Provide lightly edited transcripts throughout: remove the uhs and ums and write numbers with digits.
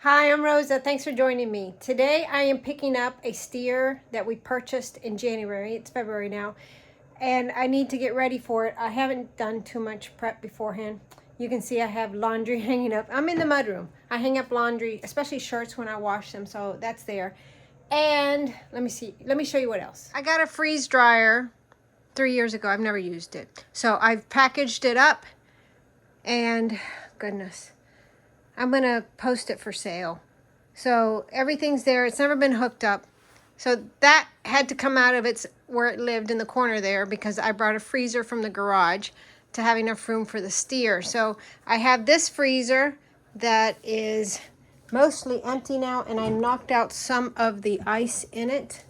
Hi, I'm Rosa. Thanks for joining me. Today I am picking up a steer that we purchased in January. It's February now, and I need to get ready for it. I haven't done too much prep beforehand. You can see I have laundry hanging up. I'm in the mudroom. I hang up laundry, especially shirts when I wash them, so that's there. And let me show you what else. I got a freeze dryer 3 years ago. I've never used it. So I've packaged it up, and goodness, I'm gonna post it for sale. So everything's there. It's never been hooked up. So that had to come out of its where it lived in the corner there, because I brought a freezer from the garage to have enough room for the steer. So I have this freezer that is mostly empty now, and I knocked out some of the ice in it.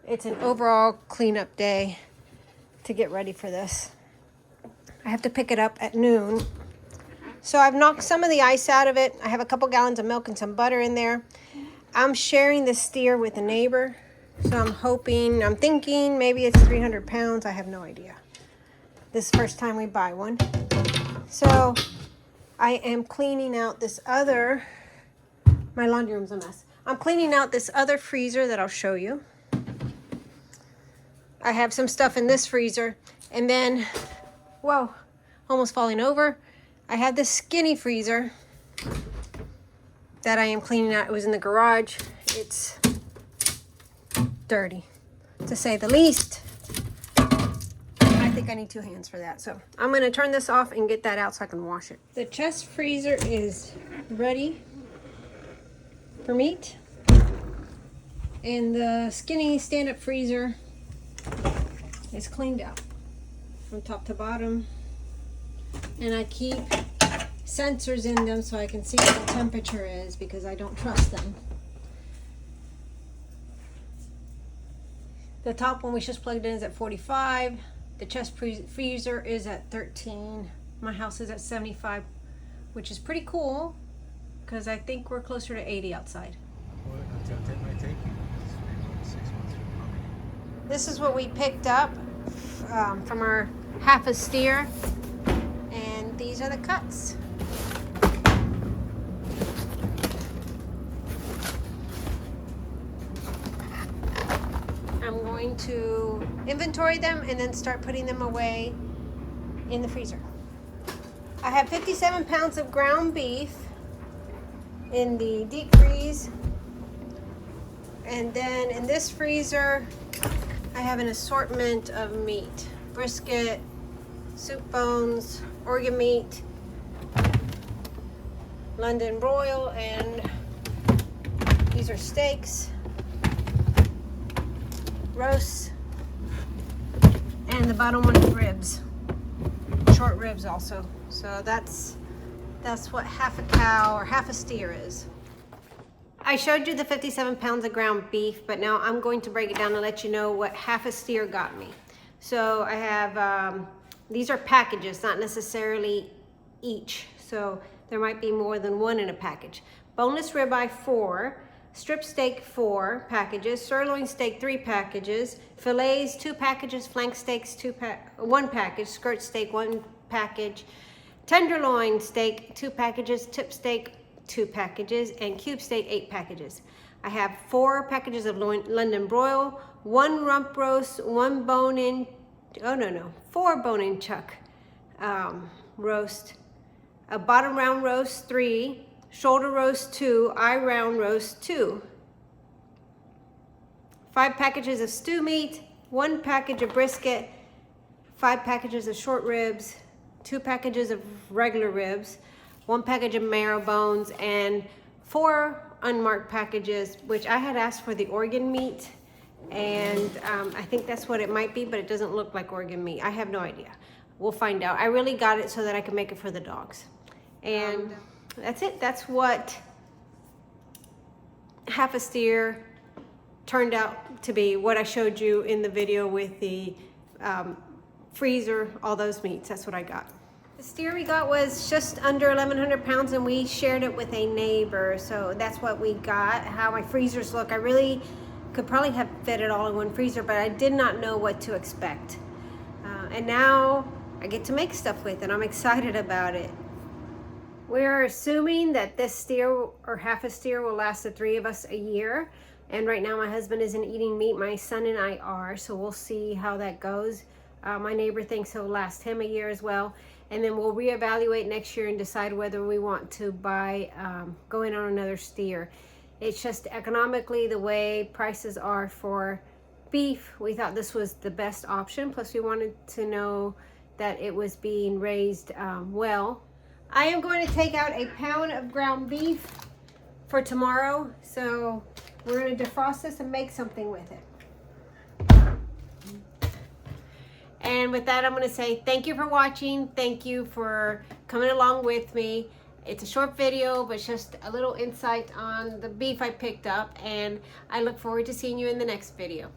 It's an overall cleanup day to get ready for this. I have to pick it up at noon. So I've knocked some of the ice out of it. I have a couple gallons of milk and some butter in there. I'm sharing the steer with a neighbor. So I'm thinking maybe it's 300 pounds. I have no idea. This is the first time we buy one. So I am cleaning out this other, my laundry room's a mess. I'm cleaning out this other freezer that I'll show you. I have some stuff in this freezer. And then, whoa, almost falling over. I have this skinny freezer that I am cleaning out. It was in the garage. It's dirty, to say the least. I think I need 2 hands for that. So I'm gonna turn this off and get that out so I can wash it. The chest freezer is ready for meat. And the skinny stand-up freezer is cleaned out from top to bottom. And I keep sensors in them so I can see what the temperature is, because I don't trust them. The top one we just plugged in is at 45. The chest freezer is at 13. My house is at 75, which is pretty cool, because I think we're closer to 80 outside. This is what we picked up from our half a steer. And these are the cuts. I'm going to inventory them and then start putting them away in the freezer. I have 57 pounds of ground beef in the deep freeze. And then in this freezer, I have an assortment of meat. Brisket, soup bones, organ meat, London broil, and these are steaks, roasts, and the bottom one is ribs, short ribs also. So that's what half a cow or half a steer is. I showed you the 57 pounds of ground beef, but now I'm going to break it down and let you know what half a steer got me. So I have these are packages, not necessarily each. So there might be more than one in a package. Boneless ribeye 4, strip steak 4 packages, sirloin steak 3 packages, fillets 2 packages, flank steaks 1 package, skirt steak 1 package, tenderloin steak 2 packages, tip steak 2 packages, and cube steak 8 packages. I have 4 packages of London broil, 1 rump roast, 1 bone-in, 4 bone-in chuck roast, a bottom round roast 3, shoulder roast 2, eye round roast 2, 5 packages of stew meat, 1 package of brisket, 5 packages of short ribs, 2 packages of regular ribs, 1 package of marrow bones, and 4 unmarked packages, which I had asked for the organ meat. And I think that's what it might be, but it doesn't look like organ meat. I have no idea. We'll find out. I really got it so that I can make it for the dogs. And that's it. That's what half a steer turned out to be, what I showed you in the video with the freezer, all those meats. That's what I got. The steer we got was just under 1,100 pounds, and we shared it with a neighbor. So that's what we got. How my freezers look. I really could probably have fit it all in one freezer, but I did not know what to expect. And now I get to make stuff with it. I'm excited about it. We're assuming that this steer or half a steer will last the 3 of us a year. And right now my husband isn't eating meat. My son and I are. So we'll see how that goes. My neighbor thinks it'll last him a year as well. And then we'll reevaluate next year and decide whether we want to buy, go in on another steer. It's just economically the way prices are for beef. We thought this was the best option. Plus we wanted to know that it was being raised well. I am going to take out a pound of ground beef for tomorrow. So we're going to defrost this and make something with it. And with that, I'm going to say thank you for watching. Thank you for coming along with me. It's a short video, but just a little insight on the beef I picked up. And I look forward to seeing you in the next video.